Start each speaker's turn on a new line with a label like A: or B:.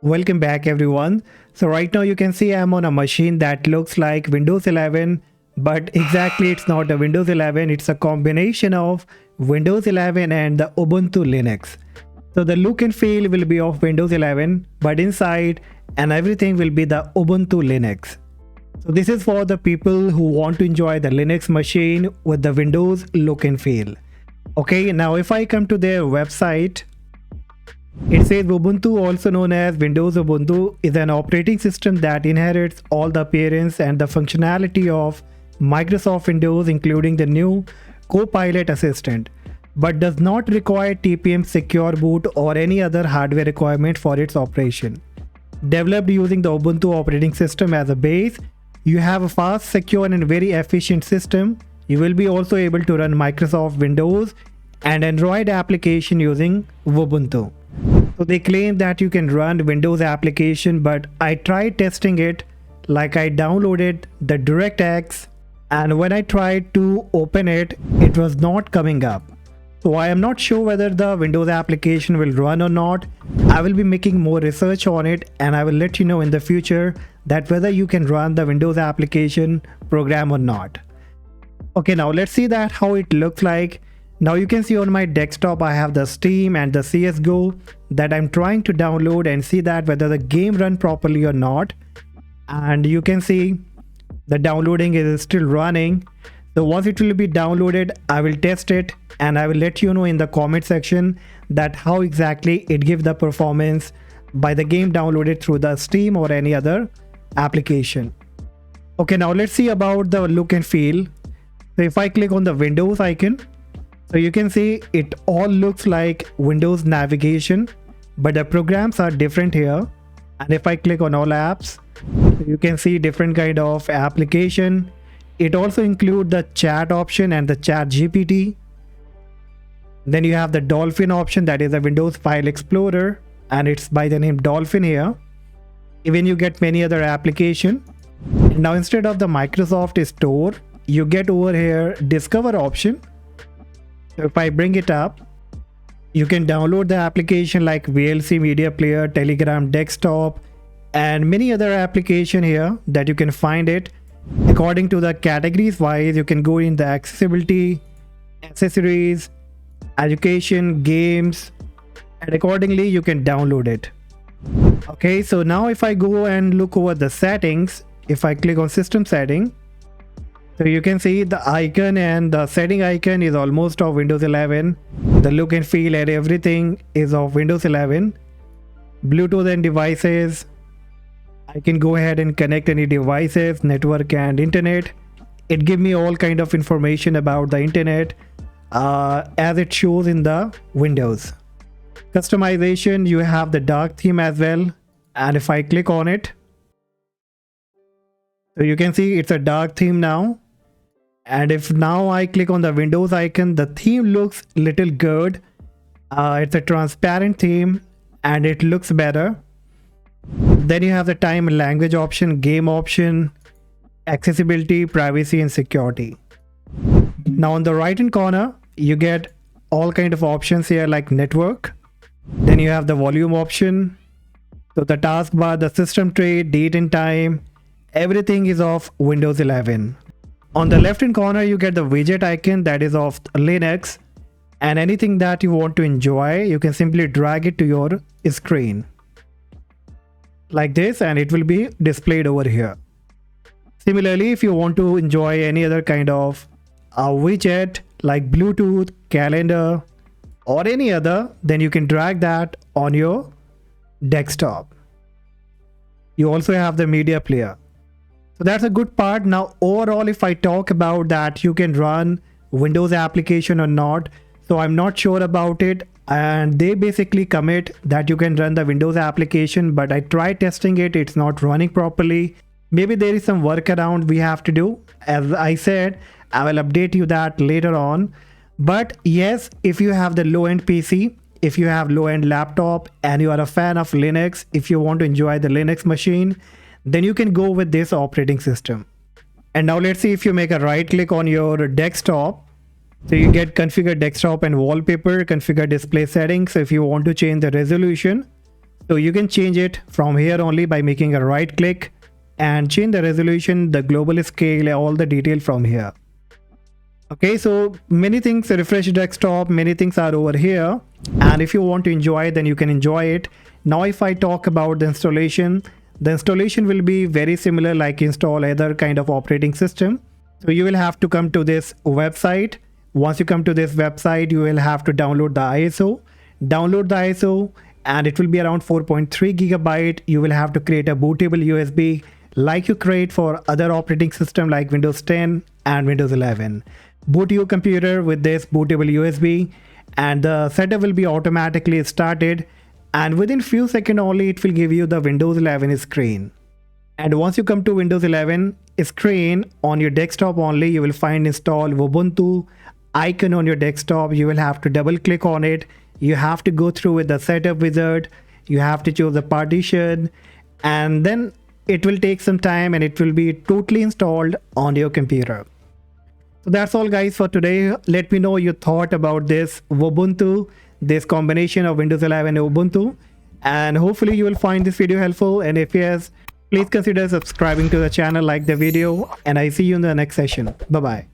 A: Welcome back everyone. So right now you can see I'm on a machine that looks like Windows 11, but exactly it's not a Windows 11, it's a combination of Windows 11 and the Ubuntu Linux. So the look and feel will be of Windows 11, but inside and everything will be the Ubuntu Linux. So this is for the people who want to enjoy the Linux machine with the Windows look and feel. Okay, now if I come to their website, it says Wubuntu, also known as Windows Ubuntu, is an operating system that inherits all the appearance and the functionality of Microsoft Windows, including the new Copilot Assistant, but does not require TPM secure boot or any other hardware requirement for its operation. Developed using the Ubuntu operating system as a base, you have a fast, secure and very efficient system. You will be also able to run Microsoft Windows and Android application using Wubuntu. So they claim that you can run Windows application, but I tried testing it. Like I downloaded the DirectX, and when I tried to open it, it was not coming up. So I am not sure whether the Windows application will run or not. I will be making more research on it and I will let you know in the future that whether you can run the Windows application program or not. Okay, now let's see that how it looks like. Now you can see on my desktop I have the Steam and the CSGO that I'm trying to download and see that whether the game run properly or not. And you can see the downloading is still running. So once it will be downloaded, I will test it and I will let you know in the comment section that how exactly it gives the performance by the game downloaded through the Steam or any other application. Okay, now let's see about the look and feel. So if I click on the Windows icon, so you can see it all looks like Windows navigation, but the programs are different here. And if I click on all apps, you can see different kind of application. It also includes the chat option and the chat GPT. Then you have the Dolphin option, that is a Windows File Explorer, and it's by the name Dolphin here. Even you get many other application. Now instead of the Microsoft Store, you get over here Discover option. So if I bring it up, you can download the application like VLC Media Player, Telegram Desktop, and many other application here that you can find it. According to the categories wise, you can go in the accessibility, accessories, education, games, and accordingly you can download it. Okay, so now if I go and look over the settings, if I click on system setting, so you can see the icon and the setting icon is almost of Windows 11. The look and feel and everything is of Windows 11. Bluetooth and devices. I can go ahead and connect any devices, network and internet. It gives me all kind of information about the internet as it shows in the Windows. Customization, you have the dark theme as well. And if I click on it, so you can see it's a dark theme now. And if now I click on the Windows icon, the theme looks little good. It's a transparent theme and it looks better. Then you have the time and language option, game option, accessibility, privacy and security. Now on the right hand corner, you get all kind of options here like network. Then you have the volume option. So the taskbar, the system tray, date and time, everything is of Windows 11. On the left hand corner, you get the widget icon that is of Linux, and anything that you want to enjoy, you can simply drag it to your screen like this and it will be displayed over here. Similarly, if you want to enjoy any other kind of widget like Bluetooth, calendar or any other, then you can drag that on your desktop. You also have the media player. So that's a good part. Now overall, if I talk about that you can run Windows application or not, so I'm not sure about it, and they basically commit that you can run the Windows application, but I tried testing it, it's not running properly. Maybe there is some workaround we have to do. As I said, I will update you that later on. But yes, if you have the low-end PC, if you have low-end laptop and you are a fan of Linux, if you want to enjoy the Linux machine, then you can go with this operating system. And now let's see if you make a right click on your desktop. So you get configure desktop and wallpaper, configure display settings. So if you want to change the resolution, So you can change it from here only by making a right click and change the resolution, the global scale, all the detail from here. Okay, so many things, refresh desktop, many things are over here, and if you want to enjoy then you can enjoy it. Now if I talk about the installation will be very similar like install other kind of operating system. So you will have to come to this website. Once you come to this website, you will have to download the ISO. Download the ISO and it will be around 4.3 gigabyte. You will have to create a bootable USB like you create for other operating system like Windows 10 and Windows 11. Boot your computer with this bootable USB and the setup will be automatically started, and within few seconds only it will give you the Windows 11 screen. And once you come to Windows 11 screen on your desktop only, you will find install Wubuntu icon on your desktop. You will have to double click on it. You have to go through with the setup wizard. You have to choose the partition, and then it will take some time and it will be totally installed on your computer. So that's all guys for today. Let me know your thought about this Wubuntu, this combination of Windows 11 and Ubuntu, and hopefully you will find this video helpful, and if yes, please consider subscribing to the channel, like the video, and I see you in the next session. Bye bye.